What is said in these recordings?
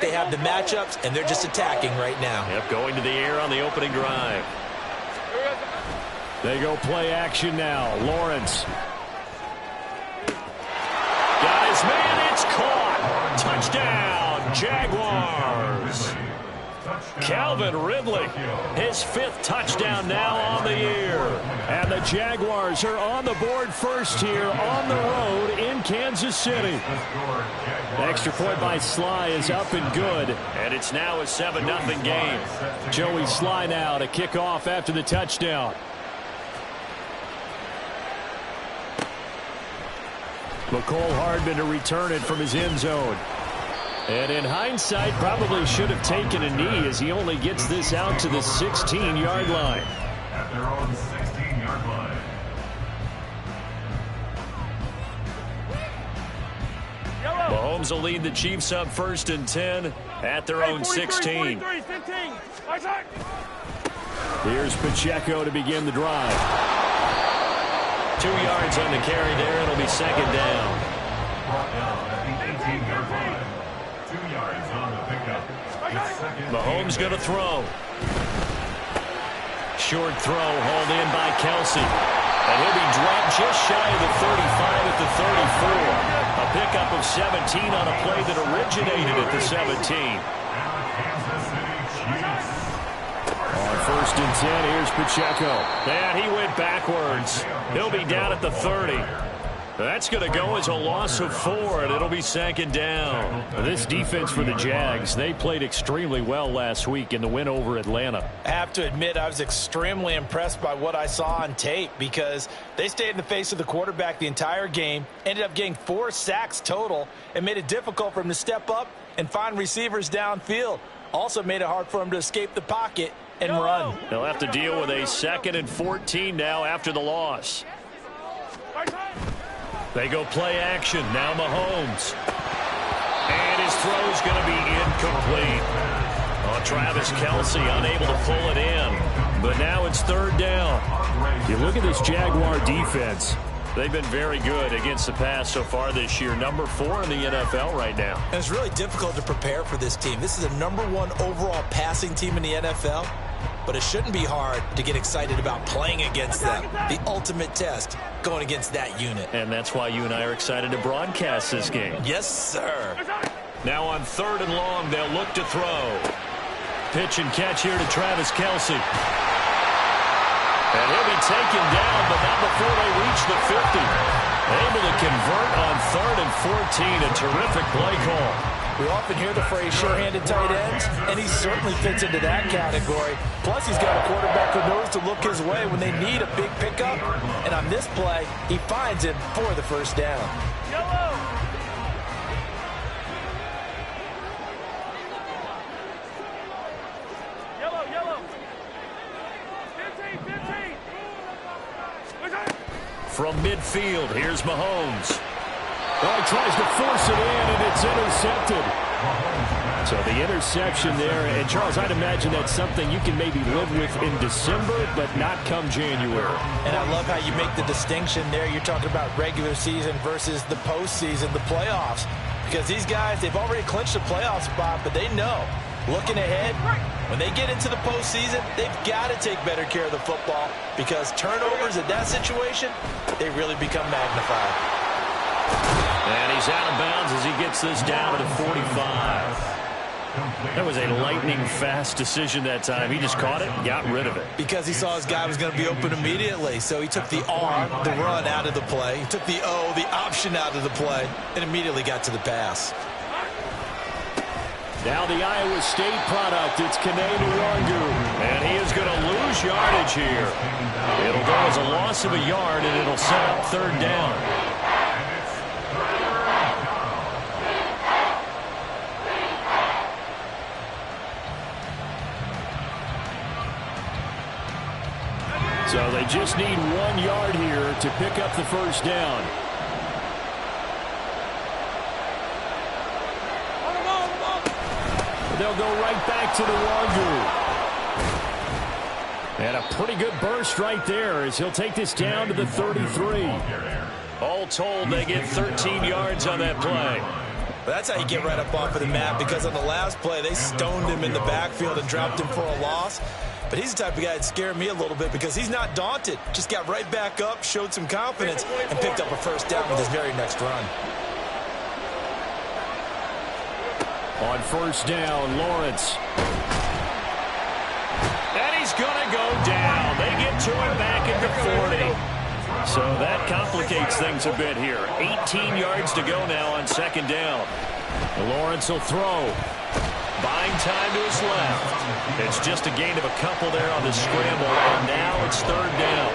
They have the matchups, and they're just attacking right now. Yep, going to the air on the opening drive. They go play action now. Lawrence. Got his man. It's caught. Touchdown, Jaguars. Calvin Ridley, his 5th touchdown now on the year. And the Jaguars are on the board first here on the road in Kansas City. The extra point by Sly is up and good. And it's now a 7-0 game. Joey Sly now to kick off after the touchdown. McCole Hardman to return it from his end zone. And in hindsight, probably should have taken a knee as he only gets this out to the 16-yard line. At their own 16-yard line. Mahomes will lead the Chiefs up 1st and 10 at their own 16. Here's Pacheco to begin the drive. 2 yards on the carry there. It'll be 2nd down. Brought down at the 18-yard line. 2 yards on the pickup. Mahomes going to throw. Short throw hauled in by Kelsey. And he'll be dropped just shy of the 35 at the 34. A pickup of 17 on a play that originated at the 17. On 1st and 10, here's Pacheco. And he went backwards. He'll be down at the 30. That's going to go as a loss of 4, and it'll be 2nd down. This defense for the Jags, they played extremely well last week in the win over Atlanta. I have to admit, I was extremely impressed by what I saw on tape because they stayed in the face of the quarterback the entire game, ended up getting 4 sacks total, and made it difficult for him to step up and find receivers downfield. Also made it hard for him to escape the pocket and run. They'll have to deal with a 2nd and 14 now after the loss. They go play action. Now Mahomes. And his throw's going to be incomplete. Oh, Travis Kelsey unable to pull it in. But now it's 3rd down. You look at this Jaguar defense. They've been very good against the pass so far this year. Number 4 in the NFL right now. And it's really difficult to prepare for this team. This is a number 1 overall passing team in the NFL. But it shouldn't be hard to get excited about playing against them. The ultimate test, going against that unit. And that's why you and I are excited to broadcast this game. Yes, sir. Now on 3rd and long, they'll look to throw. Pitch and catch here to Travis Kelsey. And he'll be taken down, but not before they reach the 50. Able to convert on 3rd and 14. A terrific play call. We often hear the phrase sure-handed tight ends, and he certainly fits into that category. Plus, he's got a quarterback who knows to look his way when they need a big pickup. And on this play, he finds him for the 1st down. Yellow. Yellow, yellow. 15, 15. From midfield, here's Mahomes. Oh, he tries to force it in, and it's intercepted. So the interception there, and Charles, I'd imagine that's something you can maybe live with in December, but not come January. And I love how you make the distinction there. You're talking about regular season versus the postseason, the playoffs. Because these guys, they've already clinched a playoff spot, but they know, looking ahead, when they get into the postseason, they've got to take better care of the football because turnovers in that situation, they really become magnified. And he's out of bounds as he gets this down to 45. That was a lightning-fast decision that time. He just caught it and got rid of it. Because he saw his guy was going to be open immediately. So he took the R, the run, out of the play. He took the O, the option, out of the play, and immediately got to the pass. Now the Iowa State product, it's Kanenu Wangu. And he is going to lose yardage here. It'll go as a loss of a yard, and it'll set up 3rd down. So they just need 1 yard here to pick up the 1st down. They'll go right back to the Wangu. And a pretty good burst right there as he'll take this down to the 33. All told, they get 13 yards on that play. But that's how you get right up off of the mat, because on the last play, they stoned him in the backfield and dropped him for a loss. But he's the type of guy that scared me a little bit because he's not daunted. Just got right back up, showed some confidence, and picked up a first down with his very next run. On first down, Lawrence. And he's going to go down. They get to him back at the 40. So that complicates things a bit here. 18 yards to go now on second down. Lawrence will throw. Buying time to his left. It's just a gain of a couple there on the scramble, and now it's third down.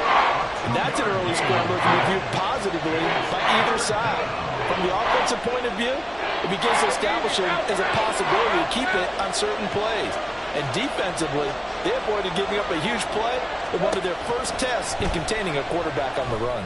And that's an early scramble to be viewed positively by either side. From the offensive point of view, it begins to establish it as a possibility to keep it on certain plays. And defensively, they avoided giving up a huge play in one of their first tests in containing a quarterback on the run.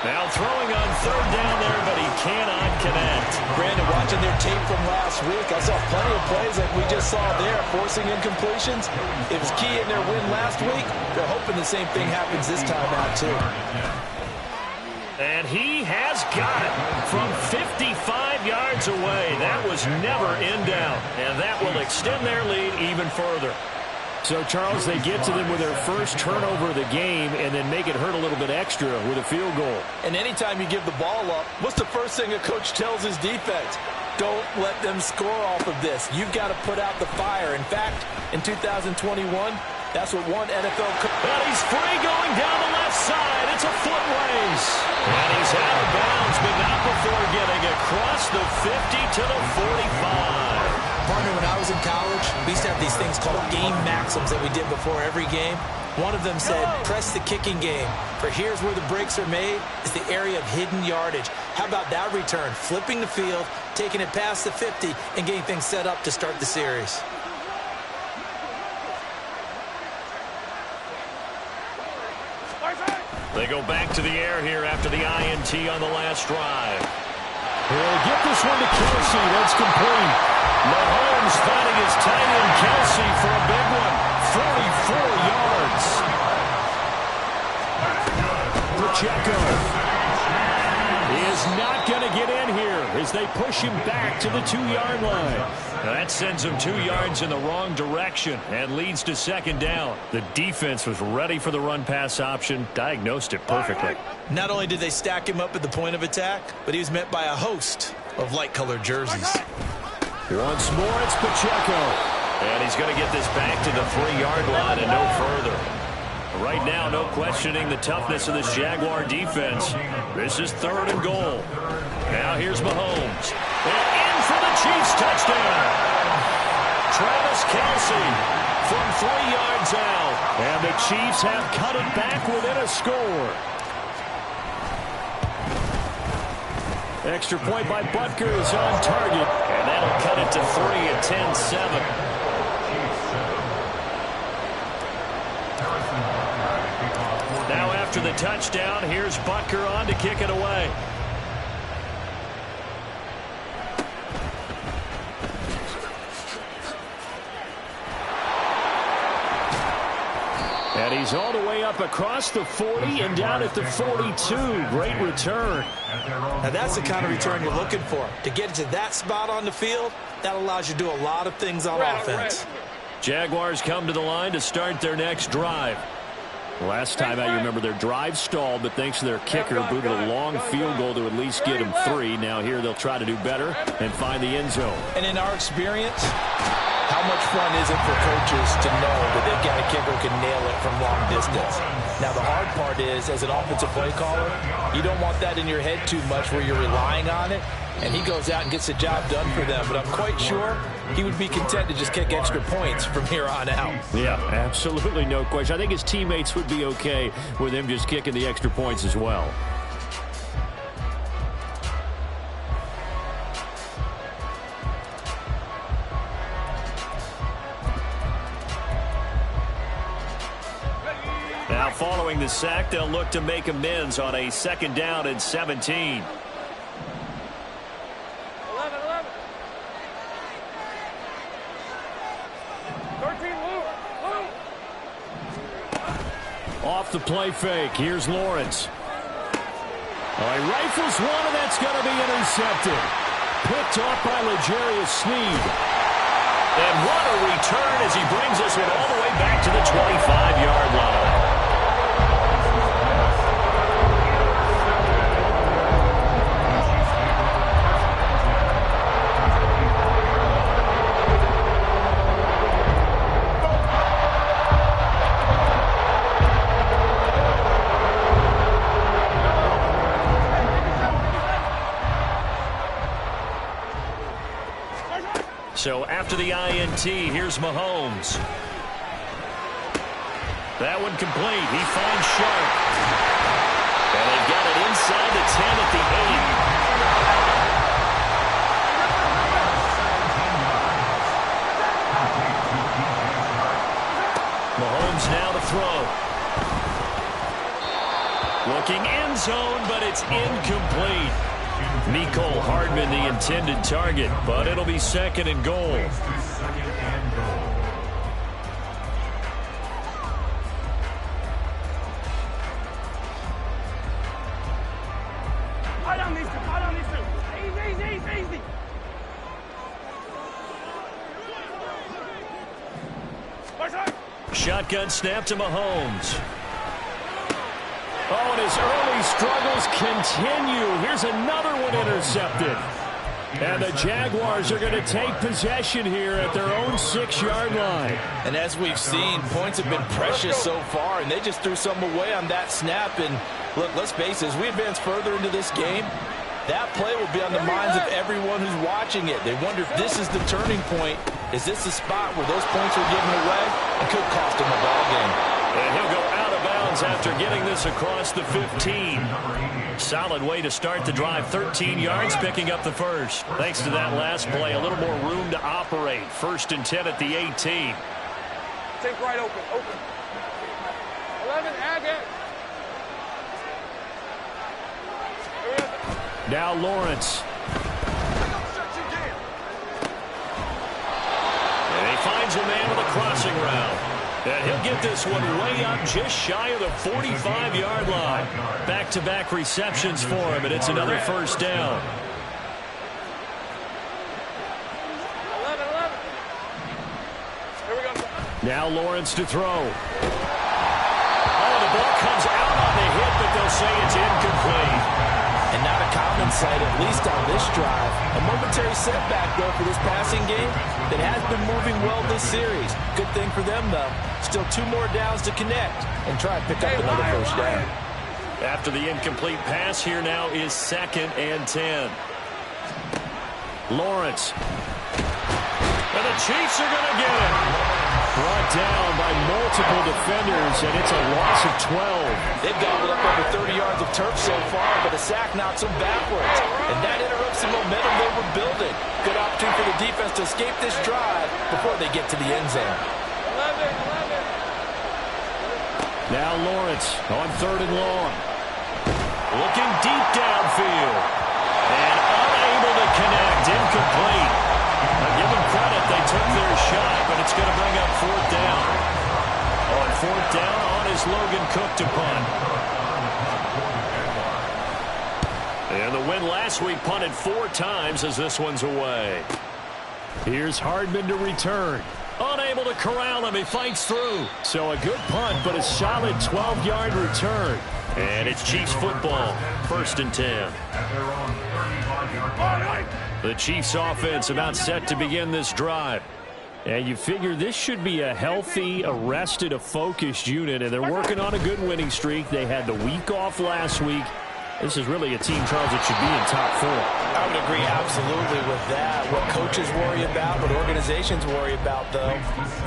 Now throwing on third down there, but he cannot connect. Brandon, watching their tape from last week, I saw plenty of plays like we just saw there, forcing incompletions. It was key in their win last week. They're hoping the same thing happens this time out, too. And he has got it from 55 yards away. That was never in doubt. And that will extend their lead even further. So, Charles, they get to them with their first turnover of the game and then make it hurt a little bit extra with a field goal. And anytime you give the ball up, what's the first thing a coach tells his defense? Don't let them score off of this. You've got to put out the fire. In fact, in 2021, that's what one NFL coach... And he's free going down the left side. It's a foot race. And he's out of bounds, but not before getting across the 50 to the 45. Partner, when I was in college, we used to have these things called game maxims that we did before every game. One of them said, press the kicking game. For here's where the breaks are made, is the area of hidden yardage. How about that return? Flipping the field, taking it past the 50, and getting things set up to start the series. They go back to the air here after the INT on the last drive. He'll get this one to Kelsey. That's complete. Mahomes finding his tight end Kelsey for a big one. 44 yards. Pacheco is not going to get in here as they push him back to the 2-yard line. Now that sends him 2 yards in the wrong direction and leads to second down. The defense was ready for the run-pass option, diagnosed it perfectly. Not only did they stack him up at the point of attack, but he was met by a host of light-colored jerseys. Once more, it's Pacheco. And he's going to get this back to the 3-yard line and no further. Right now, no questioning the toughness of this Jaguar defense. This is third and goal. Now here's Mahomes. And in for the Chiefs touchdown. Travis Kelce from 3 yards out. And the Chiefs have cut it back within a score. Extra point by Butker is on target. And that'll cut it to 3 at 10-7. Now after the touchdown, here's Butker on to kick it away. And he's all the way up across the 40 and down at the 42. Great return. Now that's the kind of return you're looking for. To get to that spot on the field, that allows you to do a lot of things on offense. Jaguars come to the line to start their next drive. Last time out, you remember their drive stalled, but thanks to their kicker, booted a long field goal to at least get him 3. Now here they'll try to do better and find the end zone. And in our experience, how much fun is it for coaches to know that they've got a kicker who can nail it from long distance? Now, the hard part is, as an offensive play caller, you don't want that in your head too much where you're relying on it, and he goes out and gets the job done for them. But I'm quite sure he would be content to just kick extra points from here on out. Yeah, absolutely no question. I think his teammates would be okay with him just kicking the extra points as well. Now following the sack, they'll look to make amends on a second down and 17. 11. 13, Off the play fake, here's Lawrence. He rifles one, and that's going to be intercepted. Picked off by L'Jarius Sneed. And what a return as he brings this one all the way back to the 25-yard line. So after the INT, here's Mahomes. That one complete. He finds Sharp. And they've got it inside the 10 at the 8. Mahomes now to throw. Looking end zone, but it's incomplete. Mecole Hardman the intended target, but it'll be second and goal. Cut on these two. Easy. Shotgun snap to Mahomes. Oh, and his early struggles continue. Here's another one intercepted. And the Jaguars are going to take possession here at their own 6-yard line. And as we've seen, points have been precious so far, and they just threw some away on that snap. And look, let's face it, as we advance further into this game, that play will be on the minds of everyone who's watching it. They wonder if this is the turning point. Is this the spot where those points are given away? It could cost them a ball game. And he'll go out of bounds after getting this across the 15. Solid way to start the drive. 13 yards, picking up the first. Thanks to that last play, a little more room to operate. 1st and 10 at the 18. Take right open. 11, Agate. Now Lawrence. And he finds a man with a crossing route. And he'll get this one way up just shy of the 45-yard line. Back-to-back receptions for him, and it's another first down. 11. Here we go. Now Lawrence to throw. Oh, the ball comes out on the hit, but they'll say it's incomplete. And not a common sight, at least on this drive. A momentary setback, though, for this passing game that has been moving well this series. Good thing for them, though. Still 2 more downs to connect and try and pick up another first down. After the incomplete pass, here now is 2nd and 10. Lawrence. And the Chiefs are going to get it. Brought down by multiple defenders, and it's a loss of 12. They've gobbled up over 30 yards of turf so far, but a sack knocks them backwards. And that interrupts the momentum they were building. Good opportunity for the defense to escape this drive before they get to the end zone. 11. Now Lawrence on 3rd and long. Looking deep downfield. And unable to connect. Incomplete. Give them credit. They took their shot, but it's going to bring up 4th down. On 4th down, on is Logan Cook to punt. And the win last week punted 4 times as this one's away. Here's Hardman to return. Unable to corral him. He fights through. So a good punt, but a solid 12-yard return. And it's Chiefs football. 1st and 10. The Chiefs offense about set to begin this drive. And you figure this should be a healthy, a rested, a focused unit, and they're working on a good winning streak. They had the week off last week. This is really a team, Charles, that should be in top 4. I would agree absolutely with that. What coaches worry about, what organizations worry about, though,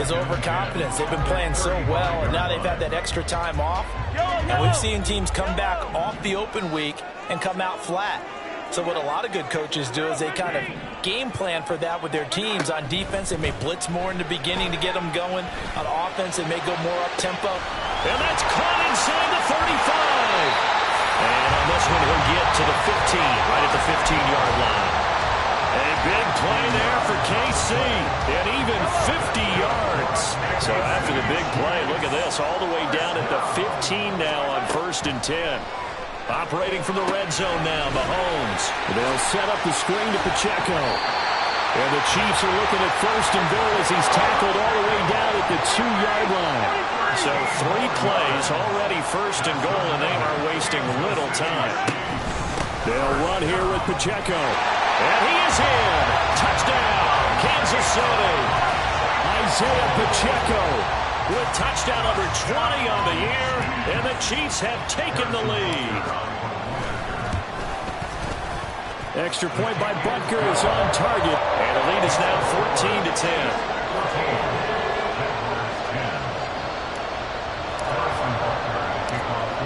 is overconfidence. They've been playing so well, and now they've had that extra time off. And we've seen teams come back off the open week and come out flat. So what a lot of good coaches do is they kind of game plan for that with their teams. On defense, they may blitz more in the beginning to get them going. On offense, they may go more up-tempo. And that's caught inside the 35. And on this one, he'll get to the 15, right at the 15-yard line. A big play there for KC, and even 50 yards. So after the big play, look at this, all the way down at the 15 now on 1st and 10. Operating from the red zone now, Mahomes. They'll set up the screen to Pacheco. And the Chiefs are looking at first and goal as he's tackled all the way down at the 2-yard line. So 3 plays already first and goal, and they are wasting little time. They'll run here with Pacheco. And he is in. Touchdown, Kansas City. Isaiah Pacheco with touchdown number 20 on the year, and the Chiefs have taken the lead. Extra point by Butker is on target. And the lead is now 14-10.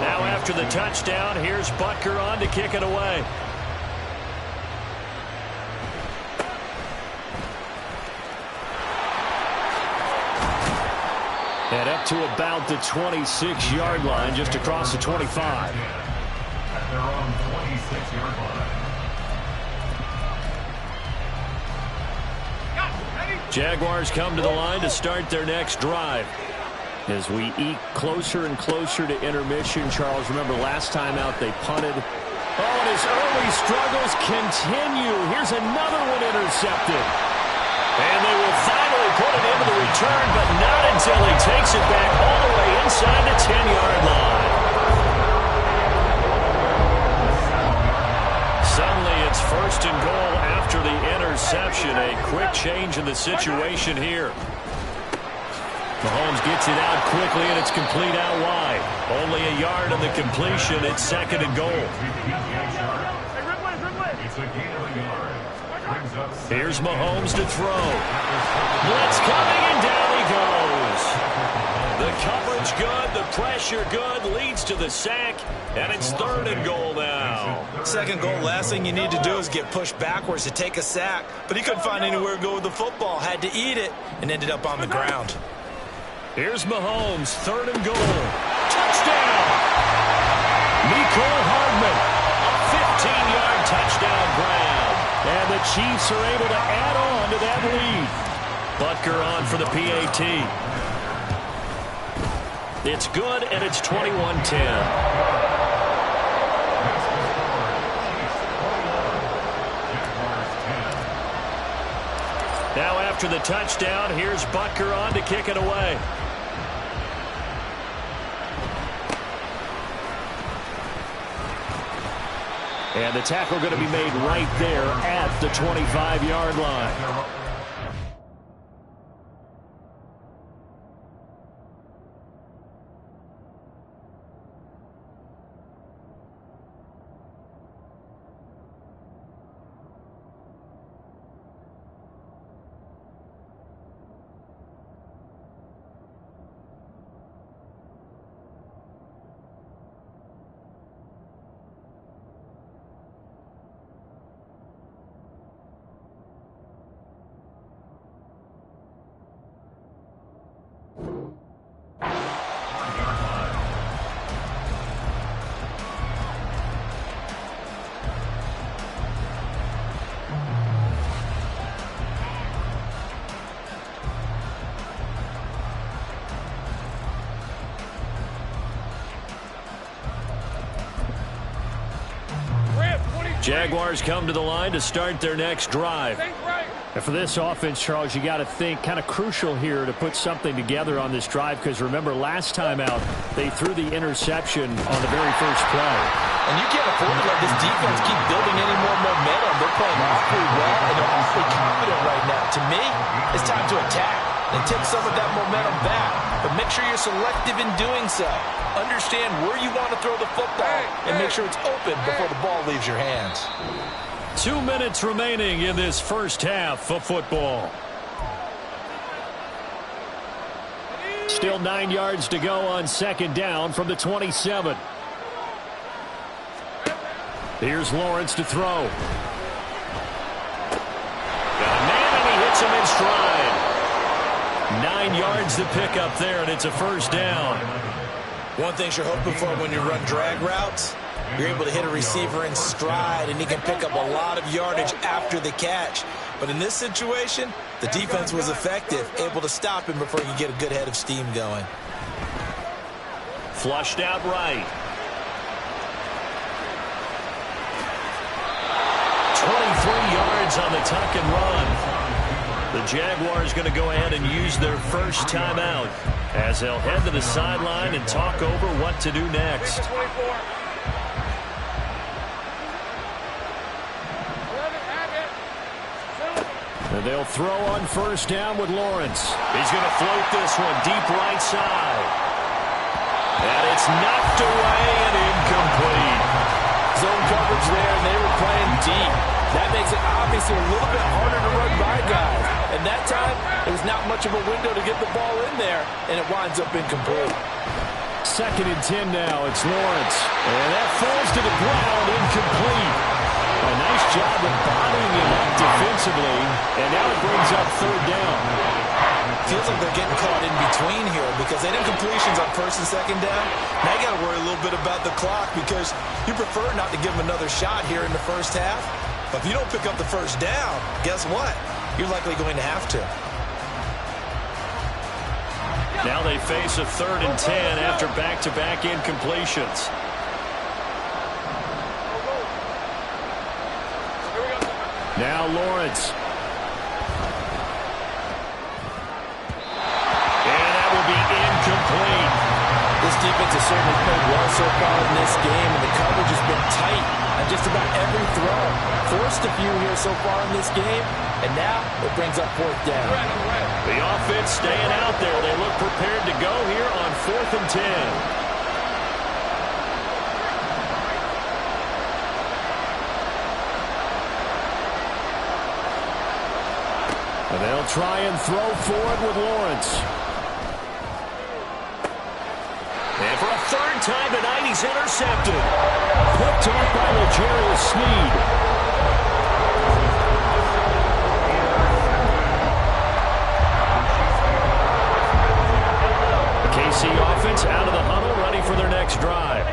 Now after the touchdown, here's Butker on to kick it away. And up to about the 26-yard line, just across the 25. At their own 26-yard line. Jaguars come to the line to start their next drive. As we eke closer and closer to intermission, Charles, remember last time out they punted. Oh, and his early struggles continue. Here's another one intercepted. And they will finally put it into the return, but not until he takes it back all the way inside the 10-yard line. Suddenly it's first and goal after the interception. A quick change in the situation here. Mahomes gets it out quickly, and it's complete out wide. Only a yard on the completion. It's second and goal. It's a gain of a yard. Here's Mahomes to throw. Blitz coming, and down he goes. The coverage good, the pressure good, leads to the sack, and it's third and goal now. Second goal, last thing you need to do is get pushed backwards to take a sack. But he couldn't find anywhere to go with the football, had to eat it, and ended up on the ground. Here's Mahomes, third and goal. Touchdown! Nicole Hardman, a 15-yard touchdown grab. And the Chiefs are able to add on to that lead. Butker on for the PAT. It's good, and it's 21-10. Now after the touchdown, here's Butker on to kick it away. And the tackle going to be made right there at the 25-yard line. Jaguars come to the line to start their next drive. And for this offense, Charles, you got to think kind of crucial here to put something together on this drive, because remember last time out they threw the interception on the very first play. And you can't afford to let this defense keep building any more momentum. They're playing awfully well, and they're awfully confident right now. To me, it's time to attack and take some of that momentum back. But make sure you're selective in doing so. Understand where you want to throw the football and make sure it's open before the ball leaves your hands. 2 minutes remaining in this first half of football. Still 9 yards to go on second down from the 27. Here's Lawrence to throw. Got a man, and he hits him in stride. 9 yards to pick up there, and it's a first down. One thing you're hoping for when you run drag routes, you're able to hit a receiver in stride, and he can pick up a lot of yardage after the catch. But in this situation, the defense was effective, able to stop him before he could get a good head of steam going. Flushed out right. Lions on the tuck and run. The Jaguars going to go ahead and use their first timeout as they'll head to the sideline and talk over what to do next. And they'll throw on first down with Lawrence. He's going to float this one deep right side. And it's knocked away and incomplete. Zone coverage there, and they were playing deep. That makes it obviously a little bit harder to run by guys. And that time, there was not much of a window to get the ball in there, and it winds up incomplete. 2nd and 10 now. It's Lawrence. And that falls to the ground, incomplete. A nice job of bodying him up defensively, and now it brings up 3rd down. Feels like they're getting caught in between here because they didn't completions on 1st and 2nd down. Now you got to worry a little bit about the clock because you prefer not to give them another shot here in the first half. But if you don't pick up the first down, guess what? You're likely going to have to. Now they face a 3rd and 10 after back-to-back incompletions. Now Lawrence. And that will be incomplete. This defense has certainly played well so far in this game, and the coverage has been tight on just about every throw. Forced a few here so far in this game, and now it brings up 4th down. The offense staying out there. They look prepared to go here on 4th and 10. And they'll try and throw forward with Lawrence. And for a 3rd time tonight, he's intercepted. Picked off by L'Jarius Sneed. The KC offense out of the huddle, ready for their next drive.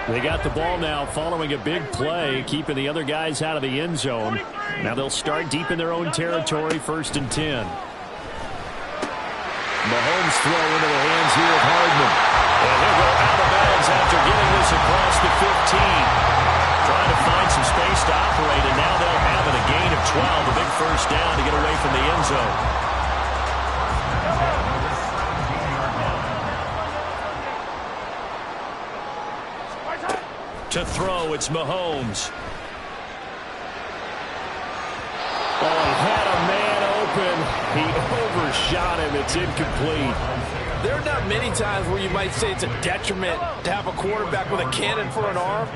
They got the ball now following a big play, keeping the other guys out of the end zone. Now they'll start deep in their own territory, 1st and 10. Mahomes throw into the hands here of Hardman. And he'll go out of bounds after getting this across the 15. Trying to find some space to operate, and now they'll have it, a gain of 12, a big first down to get away from the end zone. To throw, it's Mahomes. Oh, he had a man open. He overshot him. It's incomplete. There are not many times where you might say it's a detriment to have a quarterback with a cannon for an arm,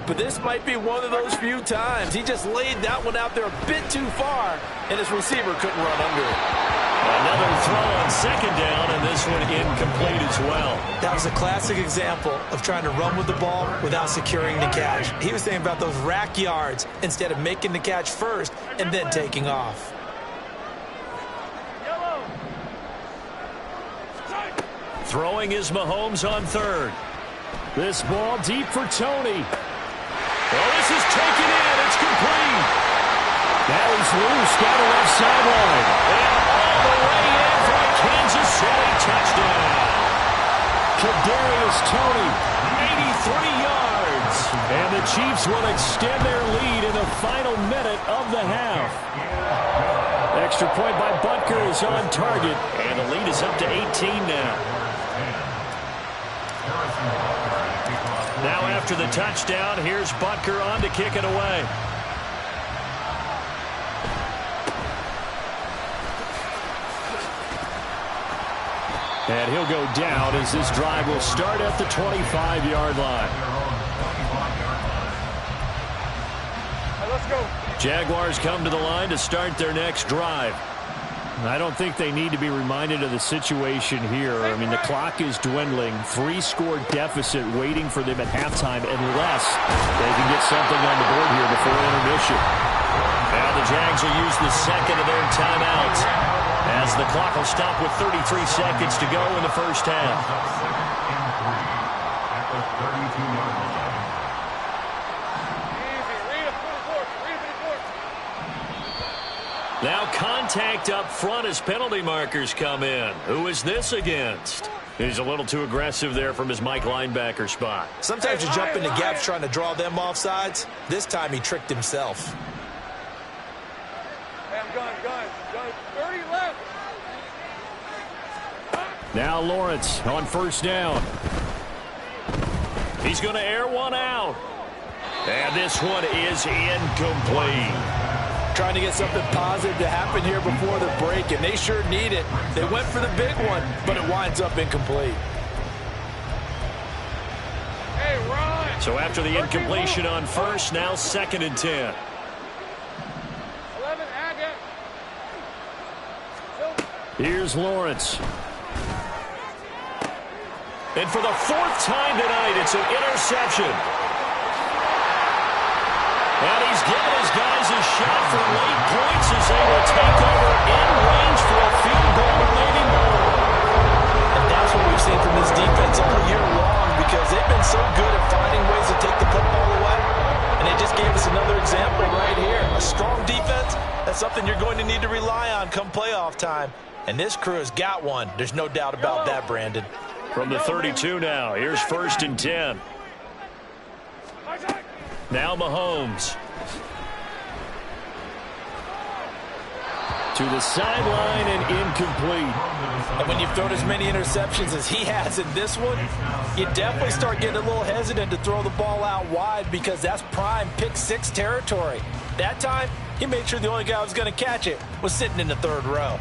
but this might be one of those few times. He just laid that one out there a bit too far, and his receiver couldn't run under it. Another throw on 2nd down, and this one incomplete as well. That was a classic example of trying to run with the ball without securing the catch. He was thinking about those rack yards instead of making the catch first and then taking off. Throwing is Mahomes on 3rd. This ball deep for Tony. Oh, this is taken in. It's complete. That was loose down the left sideline. And all the way in for a Kansas City touchdown. Kadarius Toney, 83 yards. And the Chiefs will extend their lead in the final minute of the half. Extra point by Butker is on target. And the lead is up to 18 now. Now after the touchdown, here's Butker on to kick it away. And he'll go down as this drive will start at the 25-yard line. Let's go. Jaguars come to the line to start their next drive. I don't think they need to be reminded of the situation here. I mean, the clock is dwindling. 3-score deficit waiting for them at halftime unless they can get something on the board here before intermission. Now the Jags will use the 2nd of their timeouts as the clock will stop with 33 seconds to go in the first half. Now contact up front as penalty markers come in. Who is this against? He's a little too aggressive there from his Mike linebacker spot. Sometimes you jump into gaps trying to draw them off sides. This time he tricked himself. Gun. 30 left. Now Lawrence on first down. He's going to air one out. And this one is incomplete. Trying to get something positive to happen here before the break, and they sure need it. They went for the big one, but it winds up incomplete. Hey, run. So after the incompletion on first, now 2nd and 10. 11, add that. Here's Lawrence. And for the 4th time tonight, it's an interception. And he's given his guys a shot for late points as they will take over in range for a field goal or maybe more. And that's what we've seen from this defense all year long, because they've been so good at finding ways to take the football away. And they just gave us another example right here. A strong defense, that's something you're going to need to rely on come playoff time. And this crew has got one. There's no doubt about that, Brandon. From the 32 now, here's 1st and 10. Now Mahomes. To the sideline and incomplete. And when you've thrown as many interceptions as he has in this one, you definitely start getting a little hesitant to throw the ball out wide, because that's prime pick 6 territory. That time, he made sure the only guy who was going to catch it was sitting in the 3rd row.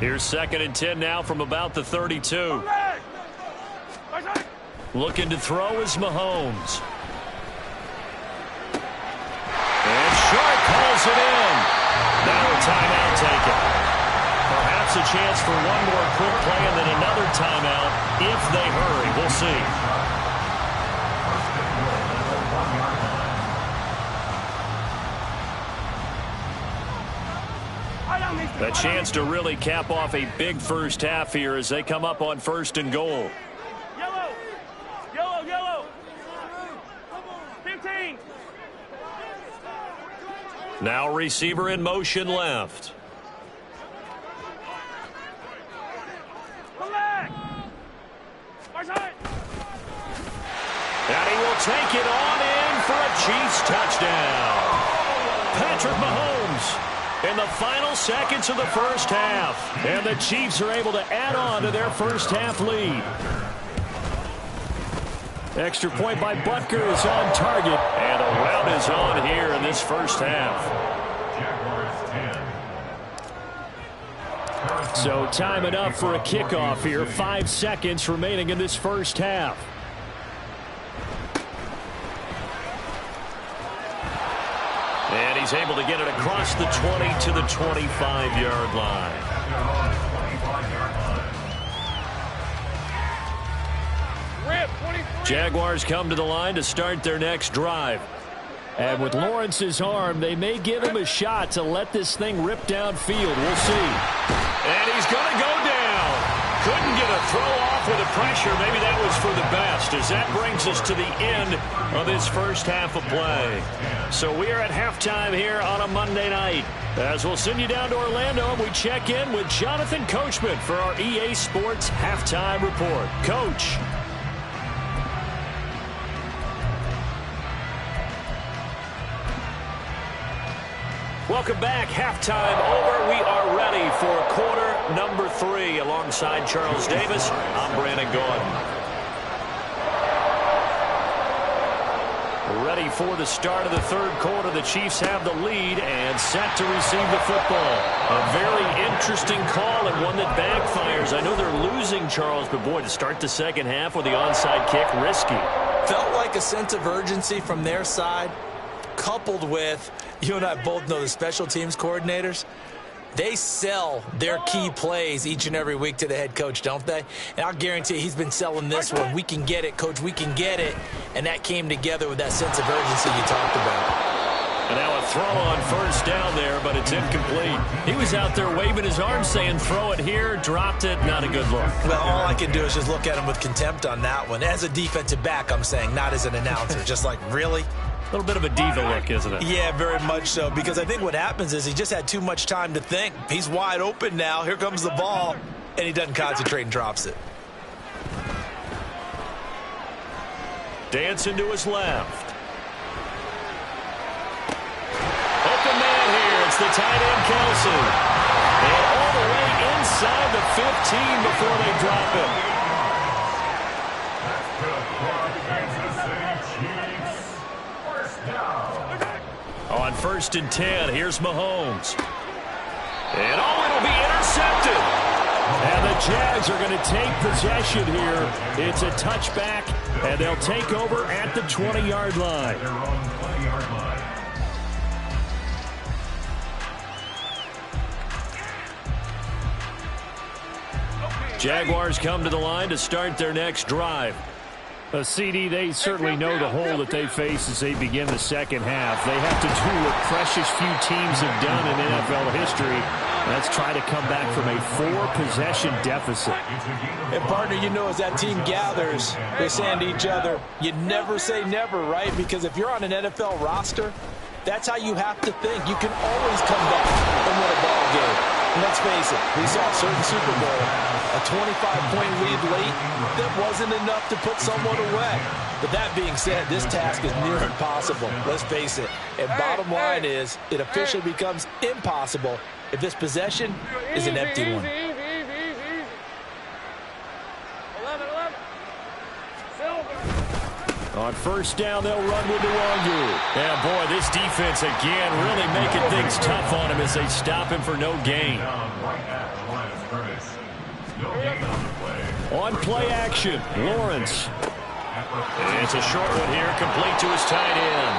Here's 2nd and 10 now from about the 32. Looking to throw is Mahomes. And Shark calls it in. Now a timeout taken. Perhaps a chance for one more quick play and then another timeout if they hurry. We'll see. A chance to really cap off a big first half here as they come up on 1st and goal. Yellow. 15. Now receiver in motion left. Come back. And he will take it on in for a Chiefs touchdown. Patrick Mahomes in the final seconds of the first half. And the Chiefs are able to add on to their first half lead. Extra point by Butker is on target. And a rout is on here in this first half. So time enough for a kickoff here. 5 seconds remaining in this first half. And he's able to get it across the 20 to the 25-yard line. Jaguars come to the line to start their next drive. And with Lawrence's arm, they may give him a shot to let this thing rip downfield. We'll see. And he's going to go down. Couldn't get a throw off with the pressure. Maybe that was for the best, as that brings us to the end of this first half of play. So we are at halftime here on a Monday night. As we'll send you down to Orlando, we check in with Jonathan Coachman for our EA Sports Halftime Report. Coach. Welcome back. Halftime over. We are ready for quarter number 3. Alongside Charles Davis, I'm Brandon Gordon. Ready for the start of the 3rd quarter. The Chiefs have the lead and set to receive the football. A very interesting call and one that backfires. I know they're losing, Charles, but boy, to start the second half with the onside kick, risky. Felt like a sense of urgency from their side, coupled with, you and I both know the special teams coordinators, they sell their key plays each and every week to the head coach, don't they? And I'll guarantee you he's been selling this one. We can get it, coach, we can get it. And that came together with that sense of urgency you talked about. And now a throw on first down there, but it's incomplete. He was out there waving his arm saying throw it here, dropped it, not a good look. Well, all I can do is just look at him with contempt on that one. As a defensive back, I'm saying, not as an announcer. Just like, really? A little bit of a diva look, isn't it? Yeah, very much so, because I think what happens is he just had too much time to think. He's wide open now. Here comes the ball, and he doesn't concentrate and drops it. Dancing to his left. Open man here. It's the tight end, Kelsey. And all the way inside the 15 before they drop him. On 1st and 10, here's Mahomes. And it'll be intercepted. And the Jags are going to take possession here. It's a touchback, and they'll take over at the 20-yard line. Jaguars come to the line to start their next drive. CD, they certainly know the hole that they face as they begin the second half. They have to do what precious few teams have done in NFL history. Let's try to come back from a 4-possession deficit. And, partner, you know, as that team gathers, they're saying to each other, you never say never, right? Because if you're on an NFL roster, that's how you have to think. You can always come back and win a ball game. And let's face it, we saw a certain Super Bowl, a 25-point lead late, that wasn't enough to put someone away. But that being said, this task is near impossible. Let's face it. And bottom line is, it officially becomes impossible if this possession is an empty one. 11. Silver. On 1st down, they'll run with Nwangu. Yeah, boy, this defense again really making things tough on him as they stop him for no gain. On play action, Lawrence. It's a short one here, complete to his tight end.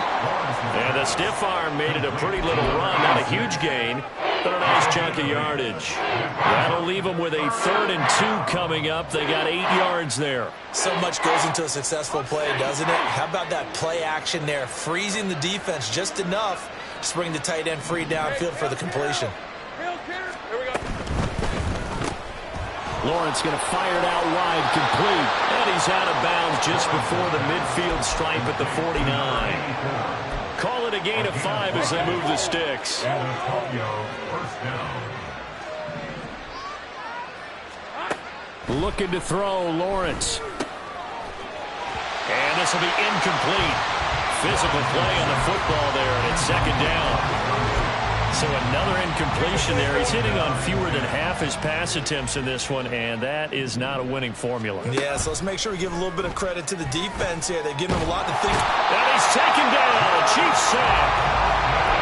And the stiff arm made it a pretty little run, not a huge gain, but a nice chunk of yardage. That'll leave them with a 3rd and 2 coming up. They got 8 yards there. So much goes into a successful play, doesn't it? How about that play action there, freezing the defense just enough to bring the tight end free downfield for the completion. Here we go. Lawrence going to fire it out wide, complete. And he's out of bounds just before the midfield stripe at the 49. Call it a gain of 5 as they move the sticks. Looking to throw, Lawrence. And this will be incomplete. Physical play on the football there, and it's 2nd down. So another incompletion there. He's hitting on fewer than half his pass attempts in this one, and that is not a winning formula. Yeah, so let's make sure we give a little bit of credit to the defense here. They've given him a lot to think. And he's taken down. A Chiefs sack.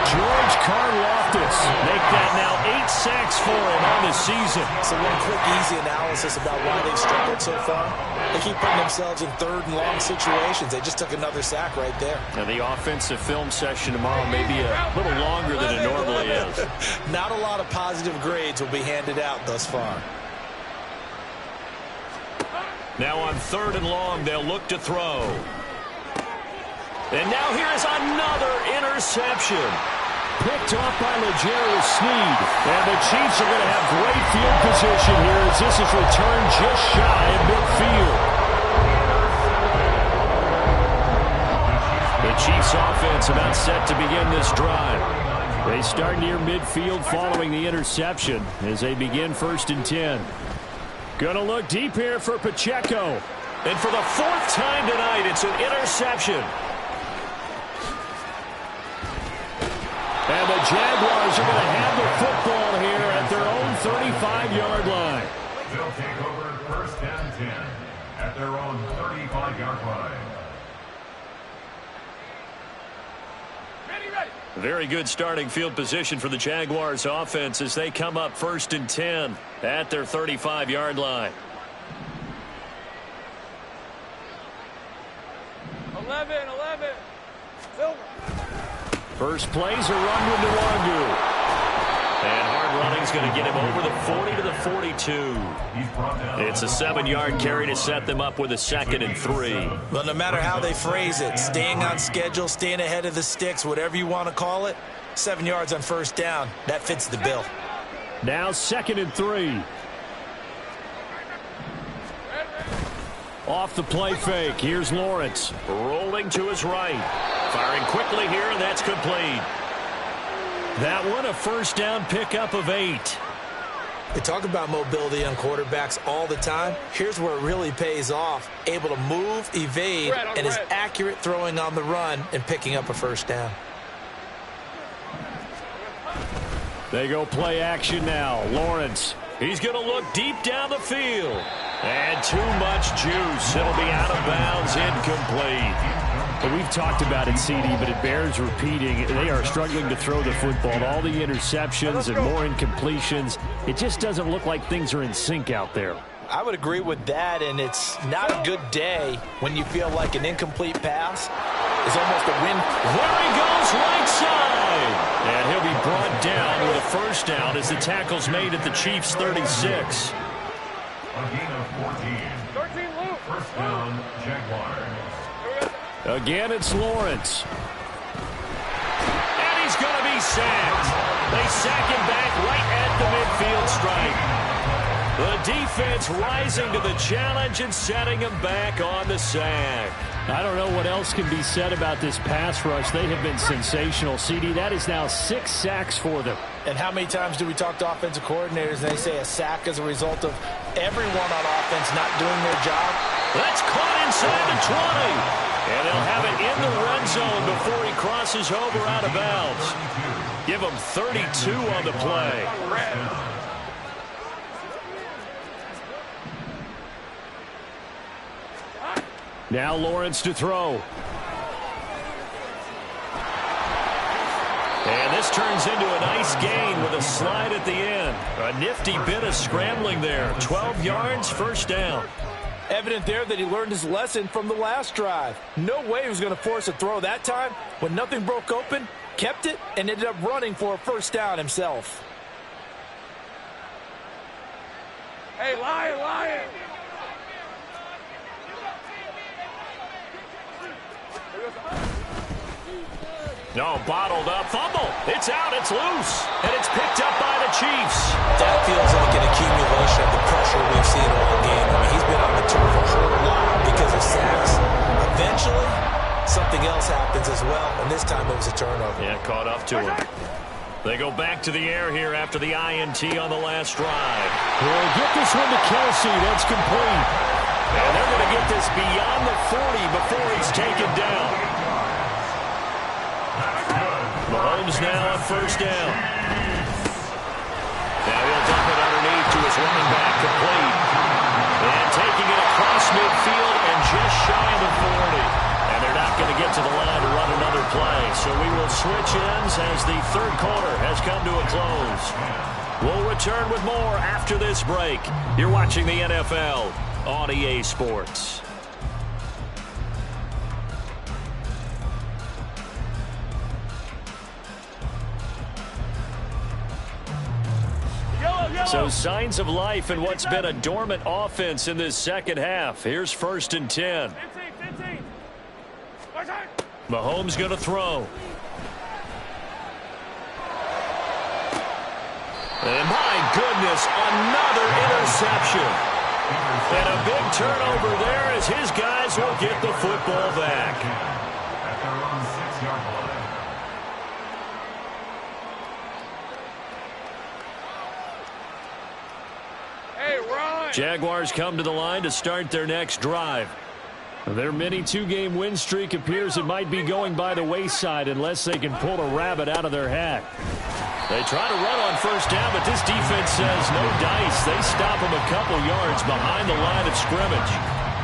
George Karlaftis. Make that now 8 sacks for him on the season. So one quick, easy analysis about why they've struggled so far. They keep putting themselves in 3rd and long situations. They just took another sack right there. Now the offensive film session tomorrow may be a little longer than it normally is. Not a lot of positive grades will be handed out thus far. Now on 3rd and long, they'll look to throw. And now here is another interception. Picked off by L'Jarius Sneed. And the Chiefs are going to have great field position here as this is returned just shy of midfield. The Chiefs offense about set to begin this drive. They start near midfield following the interception as they begin 1st and 10. Going to look deep here for Pacheco. And for the 4th time tonight, it's an interception. And the Jaguars are going to have the football here at their own 35-yard line. They'll take over 1st and 10 at their own 35-yard line. Ready. Very good starting field position for the Jaguars offense as they come up 1st and 10 at their 35-yard line. 11. Silver. First play's a run with Nwangu. And hard running's going to get him over the 40 to the 42. It's a 7-yard carry to set them up with a 2nd and 3. Well, no matter how they phrase it, staying on schedule, staying ahead of the sticks, whatever you want to call it, 7 yards on 1st down, that fits the bill. Now 2nd and 3. Off the play fake, here's Lawrence. Rolling to his right. Firing quickly here, and that's complete. That one a 1st down pickup of 8. We talk about mobility on quarterbacks all the time. Here's where it really pays off. Able to move, evade, and is accurate throwing on the run and picking up a first down. They go play action now. Lawrence. He's going to look deep down the field. And too much juice. It'll be out of bounds, incomplete. But we've talked about it, CD, but it bears repeating. They are struggling to throw the football. All the interceptions and more incompletions. It just doesn't look like things are in sync out there. I would agree with that, and it's not a good day when you feel like an incomplete pass is almost a win. There he goes, right side. And he'll be brought down with a first down as the tackle's made at the Chiefs' 36. A gain of 14. 13 loop. First down, Jaguars. Again, it's Lawrence. And he's going to be sacked. They sack him back right at the midfield stripe. The defense rising to the challenge and setting him back on the sack. I don't know what else can be said about this pass rush. They have been sensational, CD. That is now 6 sacks for them. And how many times do we talk to offensive coordinators and they say a sack as a result of everyone on offense not doing their job? That's caught inside the 20. And they'll have it in the red zone before he crosses over out of bounds. Give him 32 on the play. Now Lawrence to throw. And this turns into a nice gain with a slide at the end. A nifty bit of scrambling there. 12 yards, first down. Evident there that he learned his lesson from the last drive. No way he was going to force a throw that time. When nothing broke open, kept it, and ended up running for a first down himself. Hey, Lion. No, bottled up. Fumble. It's out. It's loose. And it's picked up by the Chiefs. That feels like an accumulation of the pressure we've seen all game. I mean, he's been on the turf a whole lot because of sacks. Eventually, something else happens as well, and this time it was a turnover. Yeah, caught up to him. They go back to the air here after the INT on the last drive. Well, get this one to Kelsey. That's complete. And they're going to get this beyond the 40 before he's taken down. Mahomes now on first down. Now he'll dump it underneath to his running back, complete. And taking it across midfield and just shy of the 40. And they're not going to get to the line to run another play. So we will switch ends as the third quarter has come to a close. We'll return with more after this break. You're watching the NFL on EA Sports. So signs of life in what's been a dormant offense in this second half. Here's 1st and 10. 15. Mahomes going to throw. And my goodness, another interception. And a big turnover there as his guys will get the football back. At their own 6-yard line. Jaguars come to the line to start their next drive. Their mini 2-game win streak appears it might be going by the wayside unless they can pull a rabbit out of their hat. They try to run on first down, but this defense says no dice. They stop them a couple yards behind the line of scrimmage.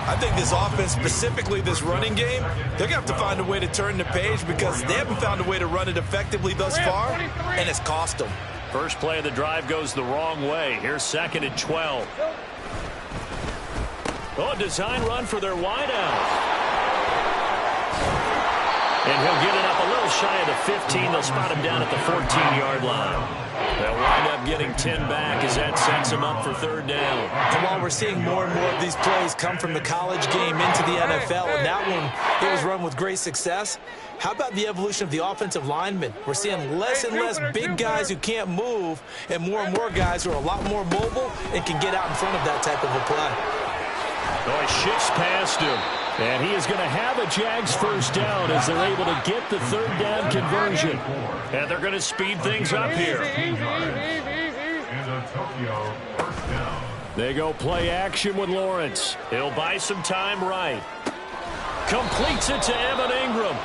I think this offense, specifically this running game, they're going to have to find a way to turn the page because they haven't found a way to run it effectively thus far, and it's cost them. First play of the drive goes the wrong way. Here's 2nd and 12. Oh, design run for their wideout. And he'll get it up a little shy of the 15. They'll spot him down at the 14-yard line. They'll wind up getting 10 back as that sets him up for 3rd down. And while we're seeing more and more of these plays come from the college game into the NFL, and that one, it was run with great success, how about the evolution of the offensive linemen? We're seeing less and less big guys who can't move and more guys who are a lot more mobile and can get out in front of that type of a play. Oh, he shifts past him. And he is going to have a Jags first down as they're able to get the 3rd down conversion. And they're going to speed things up here. Tokyo, first down. They go play action with Lawrence. He'll buy some time right. Completes it to Evan Ingram.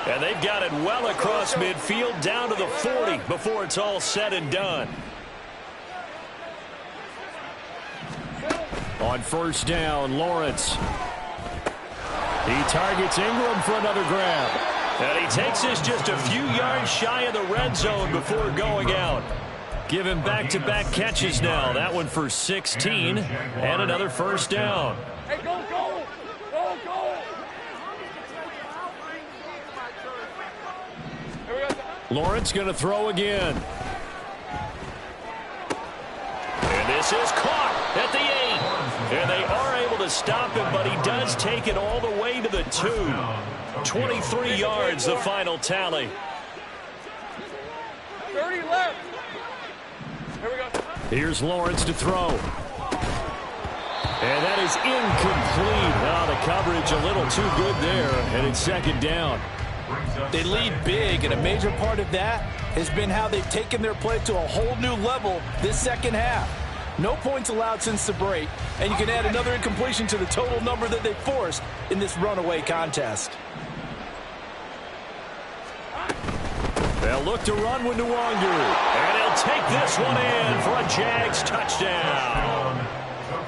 And they've got it well across midfield down to the 40 before it's all said and done. On first down, Lawrence. He targets Ingram for another grab. And he takes this just a few yards shy of the red zone before going out. Give him back-to-back catches now. That one for 16 and another first down. Hey, go, go! Go, go! Here we go. Lawrence going to throw again. And this is caught at the 8. And they are able to stop him, but he does take it all the way to the 2. 23 yards, the final tally. 30 left. Here we go. Here's Lawrence to throw. And that is incomplete. Oh, the coverage a little too good there, and it's second down. They lead big, and a major part of that has been how they've taken their play to a whole new level this second half. No points allowed since the break, and you can add another incompletion to the total number that they forced in this runaway contest. They'll look to run with Nwangu. And he'll take this one in for a Jags touchdown.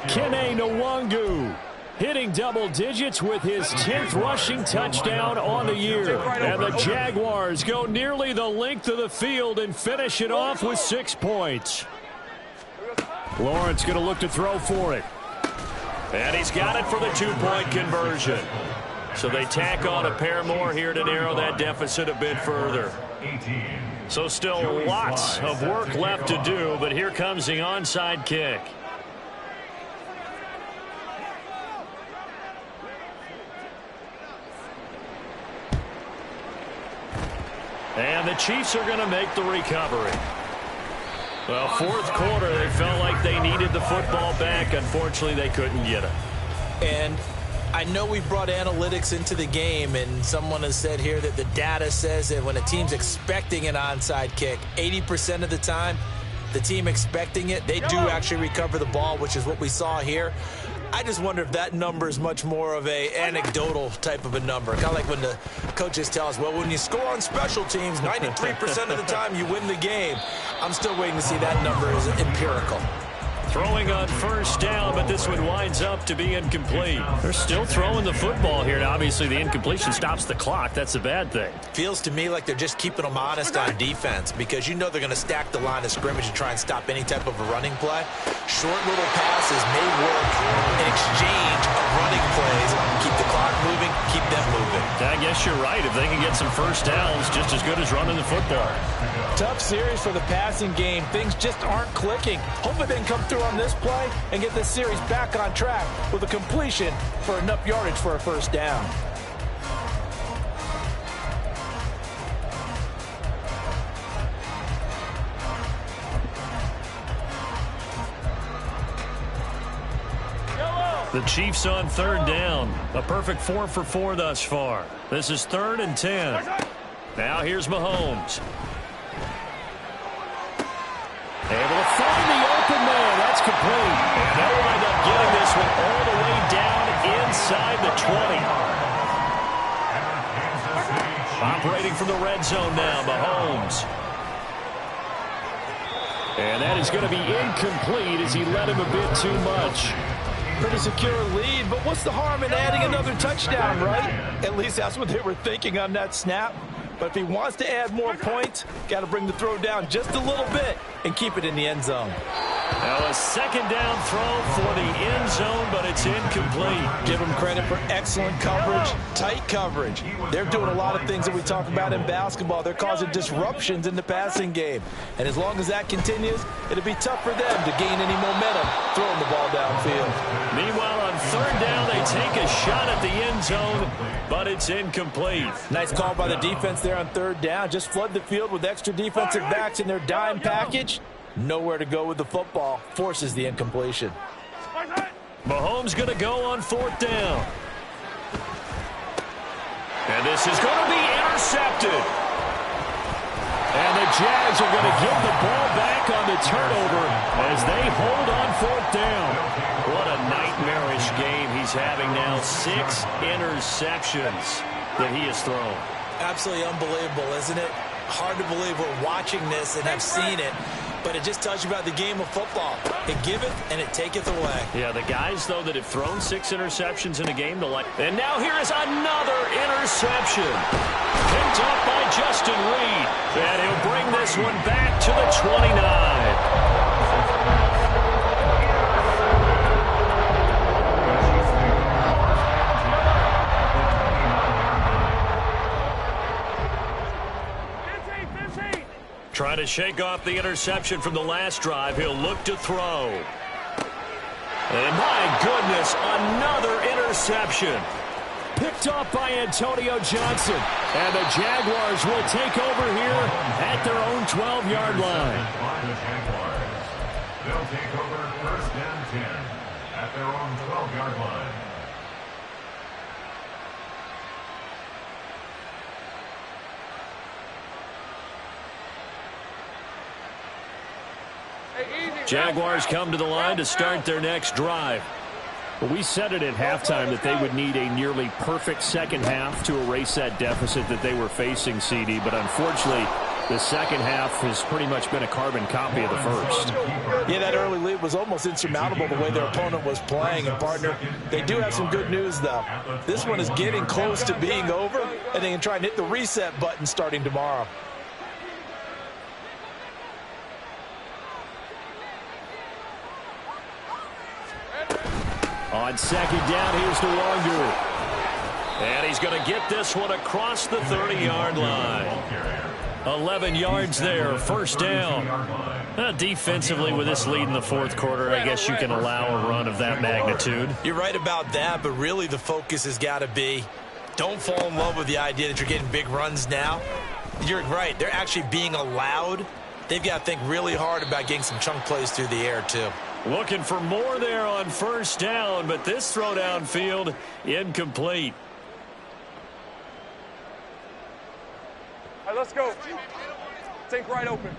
Kene Nwangu hitting double digits with his 10th rushing touchdown on the year. And the Jaguars go nearly the length of the field and finish it off with 6 points. Lawrence going to look to throw for it. And he's got it for the 2-point conversion. So they tack on a pair more here to narrow that deficit a bit further. So still lots of work left to do, but here comes the onside kick. And the Chiefs are going to make the recovery. Well, fourth quarter, they felt like they needed the football back. Unfortunately, they couldn't get it. And I know we brought analytics into the game, and someone has said here that the data says that when a team's expecting an onside kick, 80% of the time, the team expecting it, they do actually recover the ball, which is what we saw here. I just wonder if that number is much more of a anecdotal type of a number. Kind of like when the coaches tell us, well, when you score on special teams, 93% of the time you win the game. I'm still waiting to see that number is empirical. Throwing on first down, but this one winds up to be incomplete. They're still throwing the football here. Now, obviously, the incompletion stops the clock. That's a bad thing. Feels to me like they're just keeping them honest on defense because you know they're going to stack the line of scrimmage and try and stop any type of a running play. Short little passes may work in exchange of running plays. Keep the clock moving, keep them moving. I guess you're right. If they can get some first downs, just as good as running the football. Tough series for the passing game. Things just aren't clicking. Hopefully they can come through on this play and get this series back on track with a completion for enough yardage for a first down. The Chiefs on third down. A perfect 4 for 4 thus far. This is 3rd and 10. Now here's Mahomes. Able to find the open man. That's complete. And they'll wind up getting this one all the way down inside the 20. Operating from the red zone now, Mahomes. And that is going to be incomplete as he led him a bit too much. Pretty secure lead, but what's the harm in adding another touchdown, right? At least that's what they were thinking on that snap. But if he wants to add more points, got to bring the throw down just a little bit and keep it in the end zone. Now a second down throw for the end zone, but it's incomplete. Give them credit for excellent coverage, tight coverage. They're doing a lot of things that we talk about in basketball. They're causing disruptions in the passing game. And as long as that continues, it'll be tough for them to gain any momentum throwing the ball downfield. Meanwhile, on third down, they take a shot at the end zone, but it's incomplete. Nice call by the defense there on third down. Just flood the field with extra defensive backs in their dime package. Nowhere to go with the football. Forces the incompletion. Mahomes going to go on fourth down. And this is going to be intercepted. And they Jags are going to give the ball back on the turnover as they hold on 4th down. What a nightmarish game he's having now. 6 interceptions that he has thrown. Absolutely unbelievable, isn't it? Hard to believe we're watching this and have seen it, but it just tells you about the game of football. It giveth and it taketh away. Yeah, the guys, though, that have thrown 6 interceptions in a game, and now here is another interception. Picked up by Justin Reed, and he'll bring this one back to the 29. Trying to shake off the interception from the last drive. He'll look to throw. And my goodness, another interception. Picked off by Antonio Johnson. And the Jaguars will take over here at their own 12-yard line. They'll take over 1st and 10 at their own 12-yard line. Jaguars come to the line to start their next drive. Well, we said it at halftime that they would need a nearly perfect second half to erase that deficit that they were facing, CD. But unfortunately, the second half has pretty much been a carbon copy of the first. Yeah, that early lead was almost insurmountable the way their opponent was playing. And, partner, they do have some good news, though. This one is getting close to being over, and they can try and hit the reset button starting tomorrow. On second down, here's DeWanger. And he's going to get this one across the 30-yard line. 11 yards there, 1st down. Defensively, with this lead in the 4th quarter, I guess you can allow a run of that magnitude. You're right about that, but really the focus has got to be don't fall in love with the idea that you're getting big runs now. You're right. They're actually being allowed. They've got to think really hard about getting some chunk plays through the air, too. Looking for more there on 1st down, but this throw downfield incomplete. All right, let's go. Think right, open.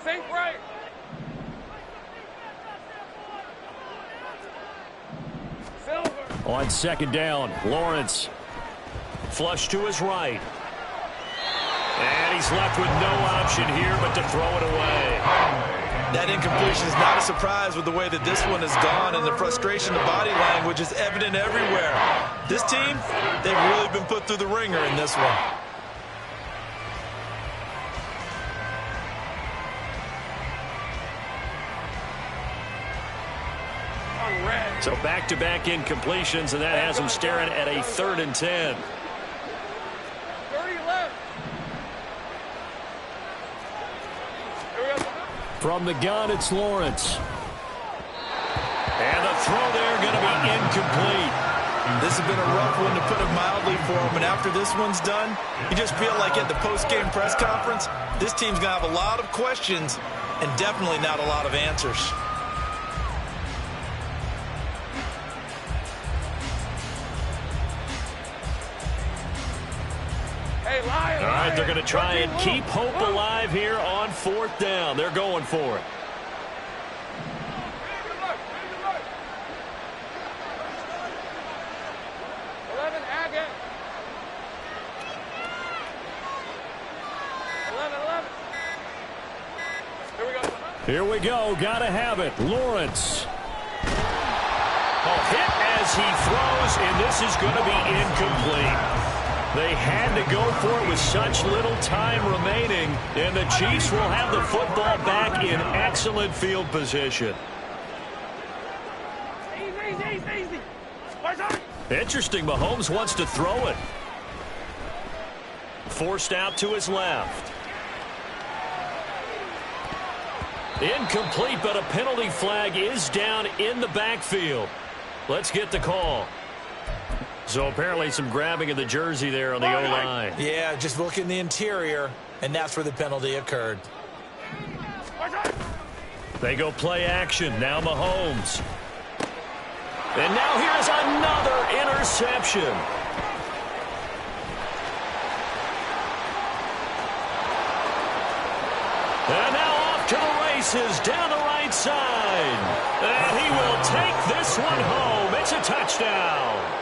Think right. Silver. On second down, Lawrence. Flush to his right. And he's left with no option here but to throw it away. That incompletion is not a surprise with the way that this one has gone, and the frustration, the body language is evident everywhere. This team, they've really been put through the ringer in this one. So back-to-back incompletions, and that has them staring at a 3rd and 10. 30 left. From the gun, it's Lawrence. And the throw there going to be incomplete. This has been a rough one, to put it mildly, for him. And after this one's done, you just feel like at the post-game press conference, this team's going to have a lot of questions and definitely not a lot of answers. All right, they're going to try and keep hope alive here on 4th down. They're going for it. Here we go. Gotta have it. Lawrence. Hit as he throws, and this is going to be incomplete. They had to go for it with such little time remaining, and the Chiefs will have the football back in excellent field position. Easy. Interesting, Mahomes wants to throw it. Forced out to his left. Incomplete, but a penalty flag is down in the backfield. Let's get the call. So apparently some grabbing of the jersey there on the O-line. Yeah, just look in the interior, and that's where the penalty occurred. They go play action. Now Mahomes. And now here's another interception. races down the right side. And he will take this one home. It's a touchdown.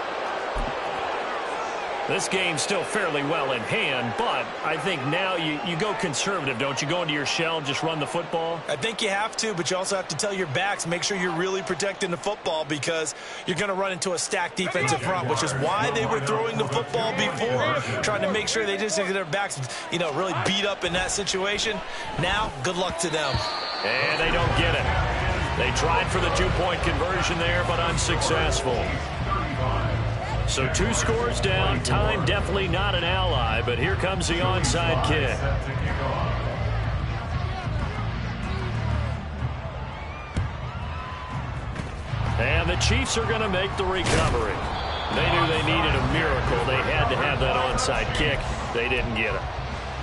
This game's still fairly well in hand, but I think now you go conservative, don't you? Go into your shell and just run the football? I think you have to, but you also have to tell your backs, make sure you're really protecting the football because you're going to run into a stacked defensive front, which is why they were throwing the football before, trying to make sure they just get their backs, really beat up in that situation. Now, good luck to them. And they don't get it. They tried for the two-point conversion there, but unsuccessful. So 2 scores down. Time definitely not an ally, but here comes the onside kick. And the Chiefs are going to make the recovery. They knew they needed a miracle. They had to have that onside kick. They didn't get it.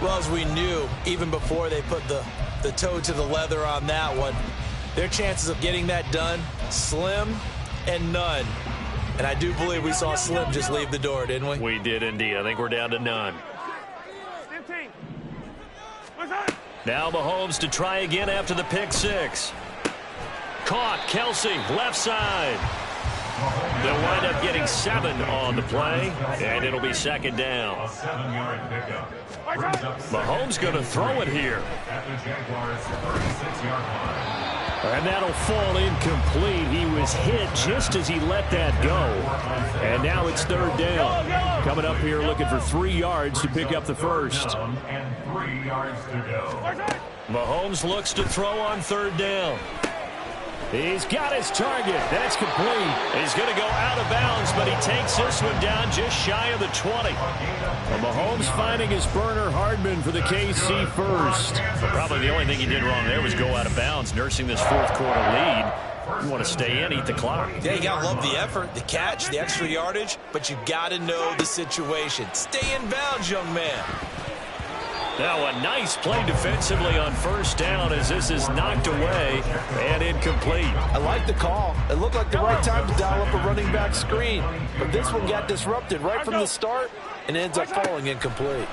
Well, as we knew, even before they put the toe to the leather on that one, their chances of getting that done, slim and none. And I do believe we saw Slim just leave the door, didn't we? We did indeed. I think we're down to none. Now Mahomes to try again after the pick 6. Caught. Kelsey, left side. They'll wind up getting 7 on the play, and it'll be second down. A 7-yard pickup. Mahomes going to throw it here. At the Jaguars' 36-yard line. And that'll fall incomplete. He was hit just as he let that go. And now it's third down. Coming up here looking for 3 yards to pick up the first. And 3 yards to go. Mahomes looks to throw on third down. He's got his target. That's complete. He's going to go out of bounds, but he takes this one down just shy of the 20. Well, Mahomes finding his burner Hardman for the KC first. Probably the only thing he did wrong there was go out of bounds, nursing this fourth quarter lead. You want to stay in, eat the clock. Yeah, you got to love the effort, the catch, the extra yardage, but you got to know the situation. Stay in bounds, young man. Now a nice play defensively on first down as this is knocked away and incomplete. I like the call. It looked like the right time to dial up a running back screen. But this one got disrupted right from the start and ends up falling incomplete.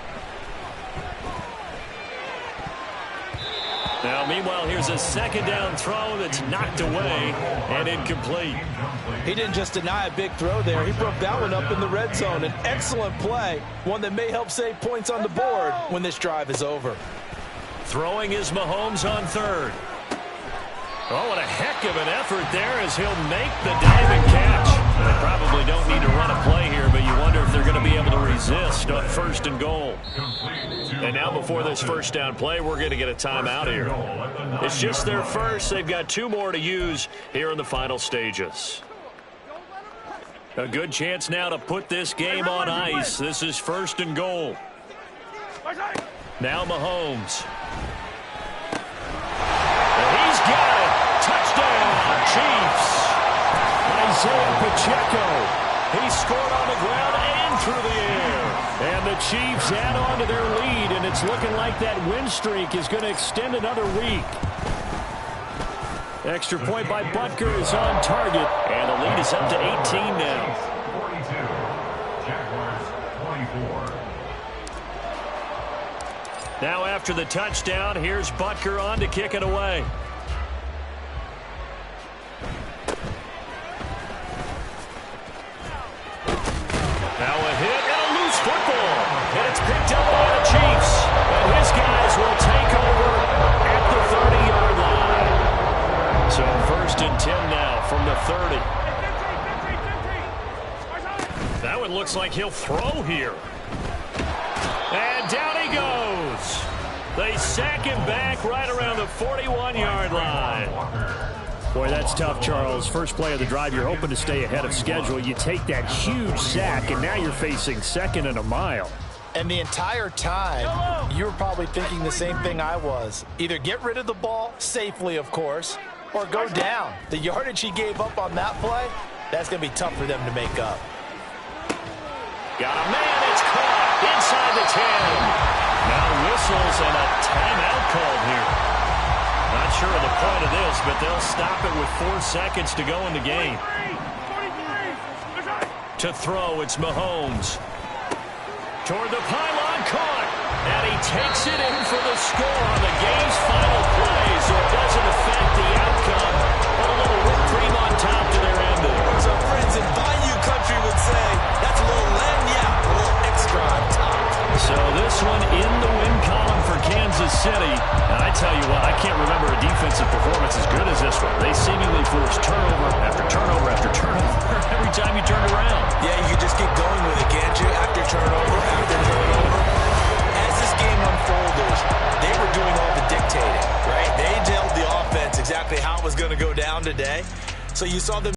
Now, meanwhile, here's a second down throw that's knocked away and incomplete. He didn't just deny a big throw there. He broke that one up in the red zone. An excellent play, one that may help save points on the board when this drive is over. Throwing is Mahomes on third. Oh, what a heck of an effort there as he'll make the diving catch. They probably don't need to run a play here, but you wonder if they're going to be able to resist on first and goal. And now before this first down play, we're going to get a timeout here. It's just their first. They've got 2 more to use here in the final stages. A good chance now to put this game on ice. This is first and goal. Now Mahomes. And he's got it. Touchdown, Chiefs. Isaiah Pacheco. He scored on the ground and through the air. And the Chiefs add on to their lead, and it's looking like that win streak is going to extend another week. Extra point by Butker is on target, and the lead is up to 18 now. 42. Jaguars 24. Now after the touchdown, here's Butker on to kick it away. Now a hit and a loose football. And it's picked up by the Chiefs. And his guys will take over at the 30-yard line. So first and 10 now from the 30. That one looks like he'll throw here. And down he goes. They sack him back right around the 41-yard line. Boy, that's tough, Charles. First play of the drive, you're hoping to stay ahead of schedule. You take that huge sack, and now you're facing second and a mile. And the entire time, you were probably thinking the same thing I was. Either get rid of the ball, safely, of course, or go down. The yardage he gave up on that play, that's going to be tough for them to make up. Got a man, it's caught inside the 10. Now whistles and a timeout called here. Not sure of the point of this, but they'll stop it with 4 seconds to go in the game. To throw, it's Mahomes. Toward the pylon, caught. And he takes it in for the score on the game's final play, so it does doesn't affect the outcome. Put a little whipped cream on top to their ending. So friends in Bayou country would say, that's a little lagniappe, a little extra on top. So this one in the win column for Kansas City. And I tell you what, I can't remember a defensive performance as good as this one. They seemingly forced turnover after turnover after turnover every time you turned around. Yeah, you can just keep going with it, can't you? After turnover, after turnover. As this game unfolded, they were doing all the dictating, right? They told the offense exactly how it was going to go down today. So you saw them